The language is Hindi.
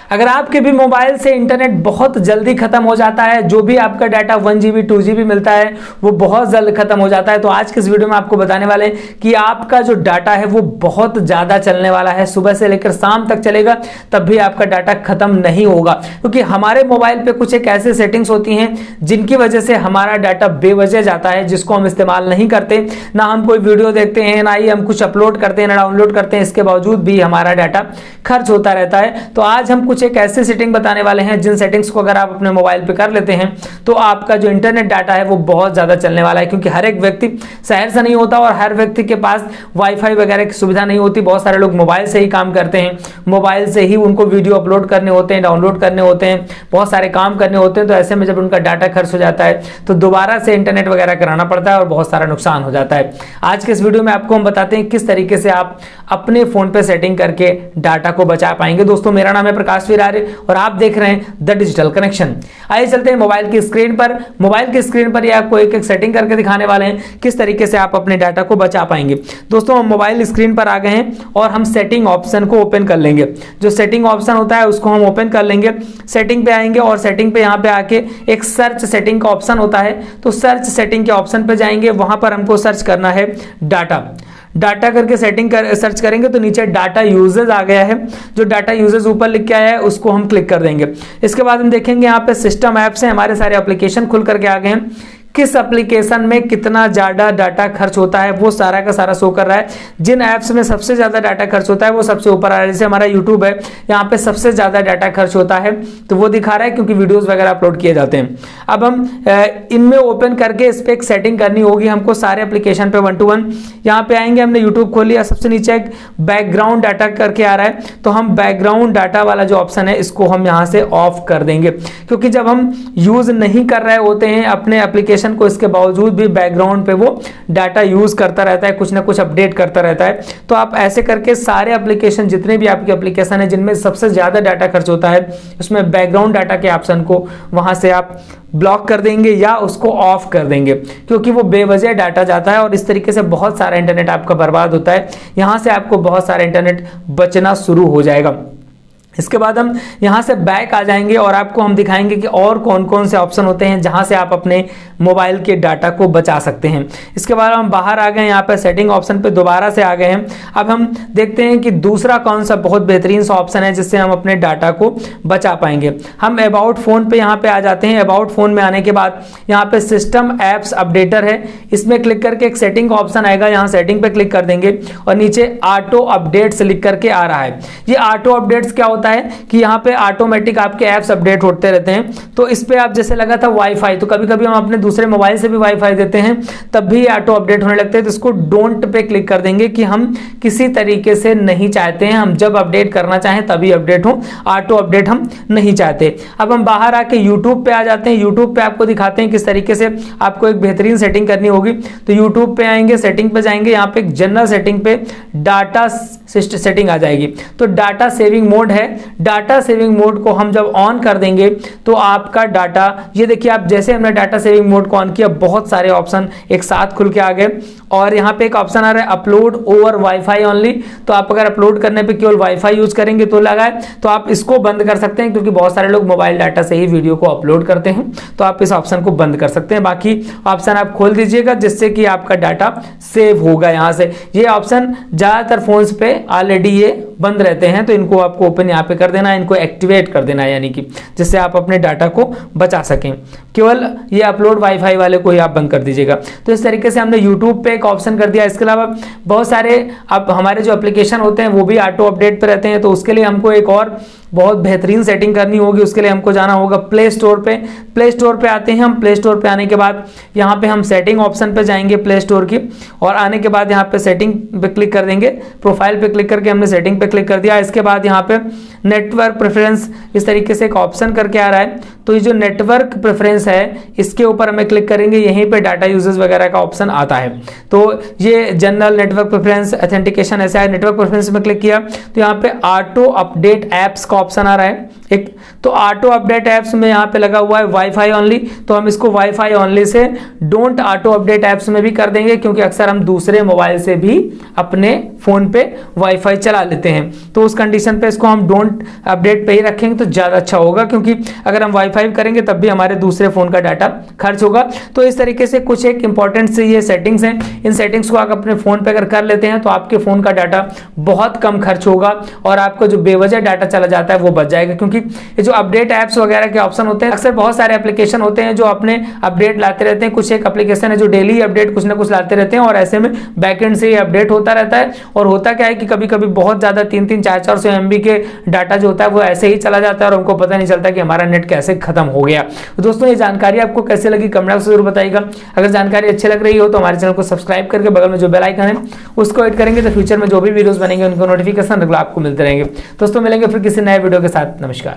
अगर आपके भी मोबाइल से इंटरनेट बहुत जल्दी खत्म हो जाता है, जो भी आपका डाटा 1 GB 2 GB मिलता है वो बहुत जल्द खत्म हो जाता है, तो आज के इस वीडियो में आपको बताने वाले हैं कि आपका जो डाटा है वो बहुत ज्यादा चलने वाला है, सुबह से लेकर शाम तक चलेगा, तब भी आपका डाटा खत्म नहीं होगा। क्योंकि हमारे मोबाइल पे कुछ एक ऐसे सेटिंग्स होती हैं जिनकी वजह से हमारा डाटा बेवजह जाता है, जिसको हम इस्तेमाल नहीं करते, ना हम कोई वीडियो देखते हैं, ना ही हम कुछ अपलोड करते हैं, ना डाउनलोड करते हैं, इसके बावजूद भी हमारा डाटा खर्च होता रहता है। तो आज हम कुछ एक ऐसे सेटिंग बताने वाले हैं जिन सेटिंग्स को अगर आप अपने मोबाइल पे कर लेते हैं तो आपका जो इंटरनेट डाटा है वो बहुत ज्यादा चलने वाला है। क्योंकि हर एक व्यक्ति शहर से नहीं होता और हर व्यक्ति के पास वाईफाई वगैरह की सुविधा नहीं होती। बहुत सारे लोग मोबाइल से ही काम करते हैं, मोबाइल से ही उनको वीडियो अपलोड करने होते हैं, डाउनलोड करने होते हैं, बहुत सारे काम करने होते हैं। तो ऐसे में जब उनका डाटा खर्च हो जाता है तो दोबारा से इंटरनेट वगैरह कराना पड़ता है और बहुत सारा नुकसान हो जाता है। आज के इस वीडियो में आपको हम बताते हैं किस तरीके से आप अपने फोन पे सेटिंग करके डाटा को बचा पाएंगे। दोस्तों, मेरा नाम है प्रकाश विरारे और आप देख रहे हैं द डिजिटल कनेक्शन। आइए चलते हैं मोबाइल की स्क्रीन पर। मोबाइल की स्क्रीन पर ये आपको एक एक सेटिंग करके दिखाने वाले हैं किस तरीके से आप अपने डाटा को बचा पाएंगे। दोस्तों, हम मोबाइल स्क्रीन पर आ गए हैं और हम सेटिंग ऑप्शन को ओपन कर लेंगे। जो सेटिंग ऑप्शन होता है उसको हम ओपन कर लेंगे। सेटिंग पे आएंगे और सेटिंग पे यहाँ पे आके एक सर्च सेटिंग का ऑप्शन होता है, तो सर्च सेटिंग के ऑप्शन पे जाएंगे, वहां पर हमको सर्च करना है डाटा। डाटा करके सर्च करेंगे तो नीचे डाटा यूजेज आ गया है। जो डाटा यूजेज ऊपर लिख के आया है उसको हम क्लिक कर देंगे। इसके बाद हम देखेंगे यहाँ पे सिस्टम ऐप्स हैं, हमारे सारे एप्लीकेशन खुल करके आ गए हैं। किस एप्लीकेशन में कितना ज्यादा डाटा खर्च होता है वो सारा का सारा शो कर रहा है। जिन ऐप्स में सबसे ज्यादा डाटा खर्च होता है वो सबसे ऊपर आ रहा है। जैसे हमारा यूट्यूब है, यहाँ पे सबसे ज्यादा डाटा खर्च होता है तो वो दिखा रहा है क्योंकि वीडियोस वगैरह अपलोड किए जाते हैं। अब हम इनमें ओपन करके इस पे एक सेटिंग करनी होगी हमको सारे एप्लीकेशन पे 1 to 1। यहाँ पे आएंगे, हमने यूट्यूब खोल लिया, सबसे नीचे एक बैकग्राउंड डाटा करके आ रहा है, तो हम बैकग्राउंड डाटा वाला जो ऑप्शन है इसको हम यहाँ से ऑफ कर देंगे। क्योंकि जब हम यूज नहीं कर रहे होते हैं अपने एप्लीकेशन को, इसके बावजूद भी बैकग्राउंड पे वो डाटा यूज करता रहता है, कुछ ना कुछ अपडेट करता रहता है। तो आप ऐसे करके सारे एप्लीकेशन, जितने भी आपके एप्लीकेशन है जिनमें सबसे ज्यादा डाटा खर्च होता है, उसमें बैकग्राउंड डाटा के ऑप्शन को वहां से आप ब्लॉक कर देंगे या उसको ऑफ कर देंगे, क्योंकि वो बेवजह डाटा जाता है और इस तरीके से बहुत सारा इंटरनेट आपका बर्बाद होता है। यहां से आपको बहुत सारा इंटरनेट बचना शुरू हो जाएगा। इसके बाद हम यहां से बैक आ जाएंगे और आपको हम दिखाएंगे कि और कौन कौन से ऑप्शन होते हैं जहां से आप अपने मोबाइल के डाटा को बचा सकते हैं। इसके बाद हम बाहर आ गए, यहाँ पे सेटिंग ऑप्शन पे दोबारा से आ गए हैं। अब हम देखते हैं कि दूसरा कौन सा बहुत बेहतरीन सा ऑप्शन है जिससे हम अपने डाटा को बचा पाएंगे। हम अबाउट फोन पे यहाँ पे आ जाते हैं। अबाउट फोन में आने के बाद यहाँ पे सिस्टम एप्स अपडेटर है, इसमें क्लिक करके एक सेटिंग का ऑप्शन आएगा, यहाँ सेटिंग पे क्लिक कर देंगे और नीचे ऑटो अपडेट्स लिख करके आ रहा है। ये ऑटो अपडेट्स क्या होता है कि यहाँ पे ऑटोमेटिक आपके ऐप्स अपडेट होते रहते हैं। तो इस पे आप जैसे लगा था वाईफाई, तो कभी कभी हम अपने दूसरे मोबाइल से भी वाईफाई देते हैं तब भी ऑटो अपडेट होने लगते हैं। तो इसको डोंट पे क्लिक कर देंगे कि हम किसी तरीके से नहीं चाहते हैं, हम जब अपडेट करना चाहें तभी अपडेट हो, ऑटो अपडेट हम नहीं चाहते। अब हम बाहर आके यूट्यूब पे आ जाते हैं। यूट्यूब पे आपको दिखाते हैं किस तरीके से आपको एक बेहतरीन सेटिंग करनी होगी। तो यूट्यूब पे आएंगे, सेटिंग पे जाएंगे, यहाँ पे एक जनरल सेटिंग पे डाटा सेटिंग आ जाएगी। तो डाटा सेविंग मोड है, डाटा सेविंग मोड को हम जब ऑन कर देंगे तो आपका डाटा, ये देखिए आप जैसे हमने डाटा सेविंग मोड को ऑन किया बहुत सारे ऑप्शन एक साथ खुल के आ गए और यहाँ पे एक ऑप्शन आ रहा है अपलोड ओवर वाईफाई ओनली। तो आप अगर अपलोड करने पे केवल वाईफाई यूज करेंगे तो लगा है, तो आप इसको बंद कर सकते हैं क्योंकि बहुत सारे लोग मोबाइल डाटा से ही वीडियो को अपलोड करते हैं, तो आप इस ऑप्शन को बंद कर सकते हैं। बाकी ऑप्शन आप खोल दीजिएगा जिससे कि आपका डाटा सेव होगा। यहाँ से ये ऑप्शन ज्यादातर फोन्स पे ऑलरेडी ये बंद रहते हैं, तो इनको आपको ओपन यहाँ पे कर देना है, इनको एक्टिवेट कर देना है, यानी कि जिससे आप अपने डाटा को बचा सकें। केवल ये अपलोड वाईफाई वाले को ही आप बंद कर दीजिएगा। तो इस तरीके से हमने यूट्यूब पे एक ऑप्शन कर दिया। इसके अलावा बहुत सारे अब हमारे जो एप्लीकेशन होते हैं वो भी ऑटो अपडेट पे रहते हैं, तो उसके लिए हमको एक और बहुत बेहतरीन सेटिंग करनी होगी। उसके लिए हमको जाना होगा प्ले स्टोर पे। प्ले स्टोर पे आते हैं हम। प्ले स्टोर पे आने के बाद यहाँ पे हम सेटिंग ऑप्शन पे जाएंगे प्ले स्टोर की, और आने के बाद यहाँ पे सेटिंग पे क्लिक कर देंगे। प्रोफाइल पे क्लिक करके हमने सेटिंग पे क्लिक कर दिया। इसके बाद यहाँ पे नेटवर्क प्रेफरेंस इस तरीके से एक ऑप्शन करके आ रहा है, तो ये जो नेटवर्क प्रेफरेंस है इसके ऊपर हमें क्लिक करेंगे, यहीं पे डाटा यूजेस वगैरह का ऑप्शन आता है। तो ये जनरल नेटवर्क प्रेफरेंस ऑथेंटिकेशन ऐसा है। नेटवर्क प्रेफरेंस में क्लिक किया तो यहाँ पे ऑटो अपडेट एप्स का ऑप्शन आ रहा है। एक तो ऑटो अपडेट ऐप्स में यहाँ पे लगा हुआ है वाईफाई ओनली, तो हम इसको wifi only say don't auto update apps में भी कर देंगे, क्योंकि अक्सर हम दूसरे मोबाइल से भी अपने फोन पे वाईफाई चला लेते हैं। तो उस कंडीशन पे इसको हम डोंट अपडेट पे ही रखेंगे तो ज्यादा अच्छा होगा, क्योंकि अगर हम वाईफाई करेंगे तब भी हमारे दूसरे फोन का डाटा खर्च होगा। तो इस तरीके से कुछ एक इंपॉर्टेंट से ये सेटिंग्स हैं, इन सेटिंग्स को आप अपने फोन पे अगर कर लेते हैं तो आपके फोन का डाटा बहुत कम खर्च होगा और आपका जो बेवजह डाटा चला जाता है वो बच जाएगा। क्योंकि ये जो अपडेट ऐप्स वगैरह के ऑप्शन होते हैं, अक्सर बहुत सारे एप्लीकेशन होते हैं जो अपने अपडेट लाते रहते हैं, कुछ एक एप्लीकेशन है जो डेली अपडेट कुछ ना कुछ लाते रहते हैं और ऐसे में बैकएंड से ये अपडेट होता रहता है। और होता क्या है कि कभी कभी बहुत ज्यादा 3-3, 400 MB के डाटा जो होता है वो ऐसे ही चला जाता है और हमको पता नहीं चलता कि हमारा नेट कैसे खत्म हो गया। तो दोस्तों ये जानकारी आपको कैसे लगी कमेंट बॉक्स में जरूर बताइएगा। अगर जानकारी अच्छी लग रही हो तो हमारे चैनल को सब्सक्राइब करके बगल में जो बेल आइकन है उसको हिट करेंगे तो फ्यूचर में जो भी वीडियोस बनेंगे उनके नोटिफिकेशन रेगुलर आपको मिलते रहेंगे। दोस्तों मिलेंगे फिर किसी नए वीडियो के साथ। नमस्कार।